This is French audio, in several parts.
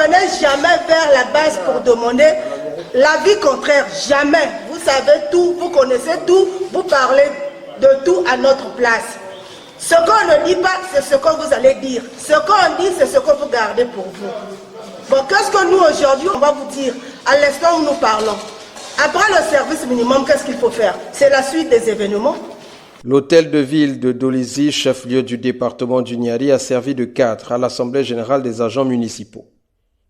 venez jamais vers la base pour demander l'avis contraire. Jamais. Vous savez tout, vous connaissez tout, vous parlez de tout à notre place. Ce qu'on ne dit pas, c'est ce que vous allez dire. Ce qu'on dit, c'est ce que vous gardez pour vous. Bon, qu'est-ce que nous aujourd'hui, on va vous dire à l'instant où nous parlons? Après le service minimum, qu'est-ce qu'il faut faire? C'est la suite des événements. L'hôtel de ville de Dolizy, chef-lieu du département du Niari, a servi de cadre à l'Assemblée générale des agents municipaux.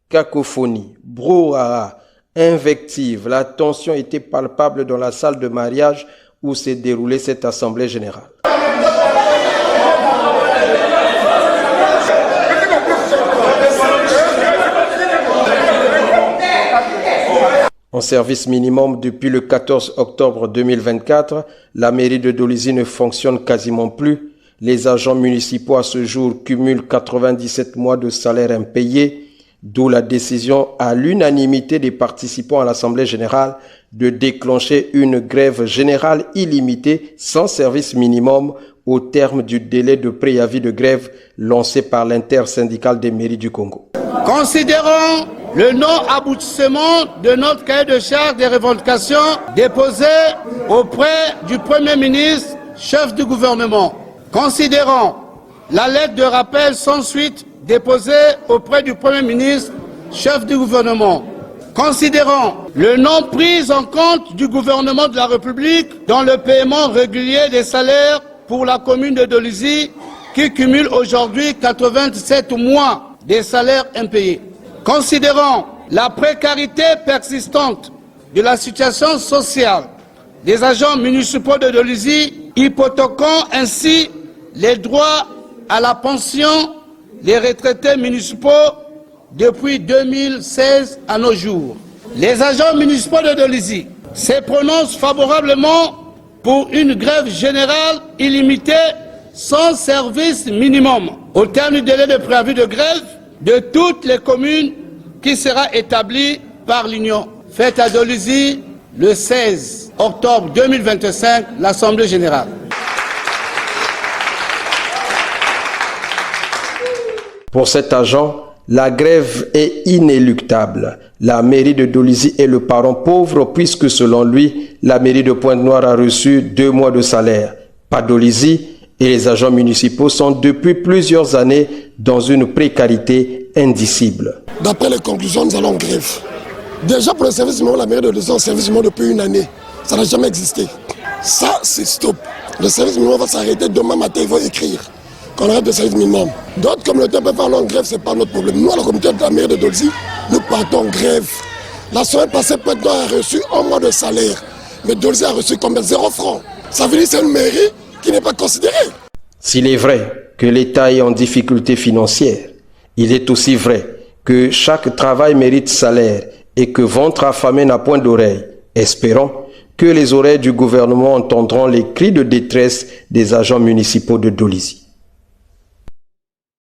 Cacophonie, brouhaha, invective, la tension était palpable dans la salle de mariage où s'est déroulée cette Assemblée générale. En service minimum depuis le 14 octobre 2024, la mairie de Dolizy ne fonctionne quasiment plus. Les agents municipaux à ce jour cumulent 97 mois de salaire impayés, d'où la décision à l'unanimité des participants à l'Assemblée générale de déclencher une grève générale illimitée sans service minimum au terme du délai de préavis de grève lancé par l'intersyndicale des mairies du Congo. Considérant le non-aboutissement de notre cahier de charges des revendications déposé auprès du Premier ministre, chef du gouvernement, considérant la lettre de rappel sans suite déposée auprès du Premier ministre, chef du gouvernement, considérant le non-prise en compte du gouvernement de la République dans le paiement régulier des salaires pour la commune de Dolizy, qui cumule aujourd'hui 87 mois des salaires impayés. Considérant la précarité persistante de la situation sociale des agents municipaux de Dolizy, hypothéquant ainsi les droits à la pension des retraités municipaux depuis 2016 à nos jours. Les agents municipaux de Dolizy se prononcent favorablement pour une grève générale illimitée sans service minimum au terme du délai de préavis de grève de toutes les communes qui sera établi par l'Union. Faite à Dolizy le 16 octobre 2025, l'Assemblée générale. Pour cet agent, la grève est inéluctable. La mairie de Dolizy est le parent pauvre puisque selon lui, la mairie de Pointe-Noire a reçu 2 mois de salaire. Pas Dolizy et les agents municipaux sont depuis plusieurs années dans une précarité indicible. D'après les conclusions, nous allons en grève. Déjà pour le service minimum, la mairie de Dolizy est en service minimum depuis une année. Ça n'a jamais existé. Ça, c'est stop. Le service minimum va s'arrêter demain matin, ils vont écrire qu'on arrête le service minimum. D'autres communautés peuvent aller en grève, ce n'est pas notre problème. Nous, à la communauté de la mairie de Dolizy, nous partons en grève. La semaine passée, Pointe-Noire a reçu 1 mois de salaire. Mais Dolizy a reçu combien? 0 francs. Ça veut dire que c'est une mairie qui n'est pas considérée. S'il est vrai que l'État est en difficulté financière, il est aussi vrai que chaque travail mérite salaire et que ventre affamé n'a point d'oreille. Espérons que les oreilles du gouvernement entendront les cris de détresse des agents municipaux de Dolizy.